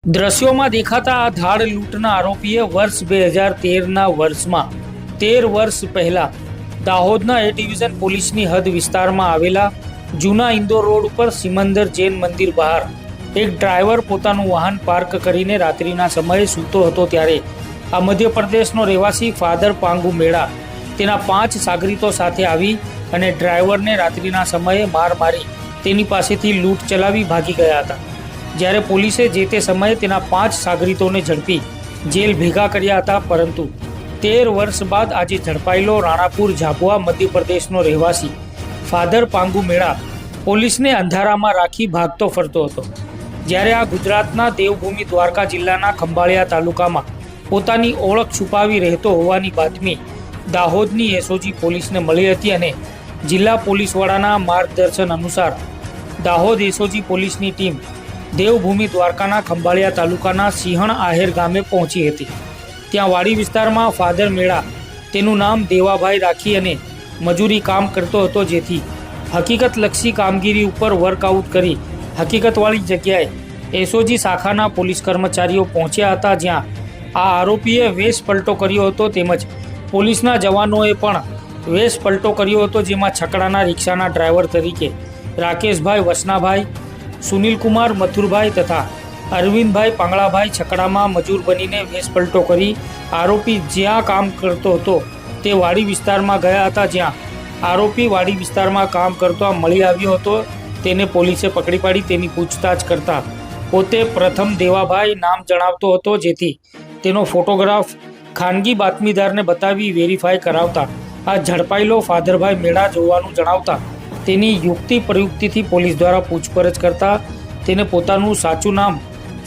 દ્રશ્યોમાં દેખાતા આ ધાડ લૂંટના આરોપીએ વર્ષ 2013ના વર્ષમાં 13 વર્ષ પહેલા દાહોદના એ ડિવિઝન પોલીસની હદ વિસ્તારમાં આવેલા જૂના ઇન્દોર રોડ ઉપર સિમંદર જૈન મંદિર બહાર એક ડ્રાઈવર પોતાનું વાહન પાર્ક કરીને રાત્રિના સમયે સૂતો હતો ત્યારે આ મધ્યપ્રદેશનો રહેવાસી ફાધર પાંગુ મેળા તેના 5 સાગરીતો સાથે આવી અને ડ્રાઈવરને રાત્રિના સમયે માર મારી તેની પાસેથી લૂંટ ચલાવી ભાગી ગયા હતા। જ્યારે પોલીસે જે તે સમયે તેના 5 સાગરીતોને ઝડપી જેલ ભેગા કર્યા હતા, પરંતુ 13 વર્ષ બાદ આજે ઝડપાયેલો રાણાપુર ઝાબુઆ મધ્યપ્રદેશનો રહેવાસી ફાધર પાંગુ મેળા પોલીસને અંધારામાં રાખી ભાગતો ફરતો હતો। જ્યારે આ ગુજરાતના દેવભૂમિ દ્વારકા જિલ્લાના ખંભાળિયા તાલુકામાં પોતાની ઓળખ છુપાવી રહેતો હોવાની બાતમી દાહોદની એસઓજી પોલીસને મળી હતી અને જિલ્લા પોલીસ વડાના માર્ગદર્શન અનુસાર દાહોદ એસઓજી પોલીસની ટીમ દેવભૂમિ દ્વારકાના ખંભાળિયા તાલુકાના સિંહણ આહેર ગામે પહોંચી હતી। ત્યાં વાડી વિસ્તારમાં ફાધર મેળા તેનું નામ દેવાભાઈ રાખી અને મજૂરી કામ કરતો હતો, જેથી હકીકતલક્ષી કામગીરી ઉપર વર્કઆઉટ કરી હકીકતવાળી જગ્યાએ એસઓજી શાખાના પોલીસ કર્મચારીઓ પહોંચ્યા હતા, જ્યાં આ આરોપીએ વેશ પલટો કર્યો હતો તેમજ પોલીસના જવાનોએ પણ વેશ પલટો કર્યો હતો, જેમાં છકડાના રિક્ષાના ડ્રાઈવર તરીકે રાકેશભાઈ વસનાભાઈ, સુનિલકુમાર મથુરભાઈ તથા અરવિંદભાઈ પાંગળાભાઈ છકડામાં મજૂર બનીને વેશ પલટો કરી આરોપી જ્યાં કામ કરતો હતો તે વાડી વિસ્તારમાં ગયા હતા। જ્યાં આરોપી વાડી વિસ્તારમાં કામ કરતો મળી આવ્યો હતો, તેને પોલીસે પકડી પાડી તેની પૂછતાછ કરતા પોતે પ્રથમ દેવાભાઈ નામ જણાવતો હતો, જેથી તેનો ફોટોગ્રાફ ખાનગી બાતમીદારને બતાવી વેરીફાઈ કરાવતા આ ઝડપાયેલો ફાધરભાઈ મેળા જોવાનું જણાવતા તેની યુક્તિ પ્રયુક્તિથી પોલીસ દ્વારા પૂછપરછ કરતા તેને પોતાનું સાચું નામ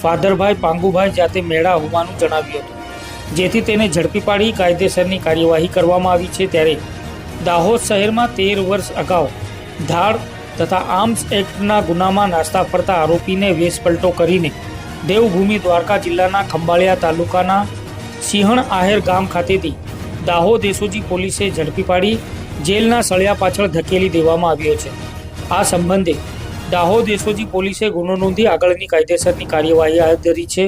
ફાધરભાઈ પાંગુભાઈ જાતે મેળા હોવાનું જણાવ્યું હતું, જેથી તેને ઝડપી પાડી કાયદેસરની કાર્યવાહી કરવામાં આવી છે। ત્યારે દાહોદ શહેરમાં 13 વર્ષ અગાઉ ધાડ તથા આર્મ્સ એક્ટના ગુનામાં નાસ્તા ફરતા આરોપીને વેશપલટો કરીને દેવભૂમિ દ્વારકા જિલ્લાના ખંભાળિયા તાલુકાના સિંહણ આહેર ગામ ખાતેથી દાહોદ એસઓજી પોલીસે ઝડપી પાડી જેલના સળિયા પાછળ ધકેલી દેવામાં આવ્યો છે। આ સંબંધે દાહોદ એસઓજી પોલીસે ગુનો નોંધી આગળની કાયદેસરની કાર્યવાહી હાથ ધરી છે।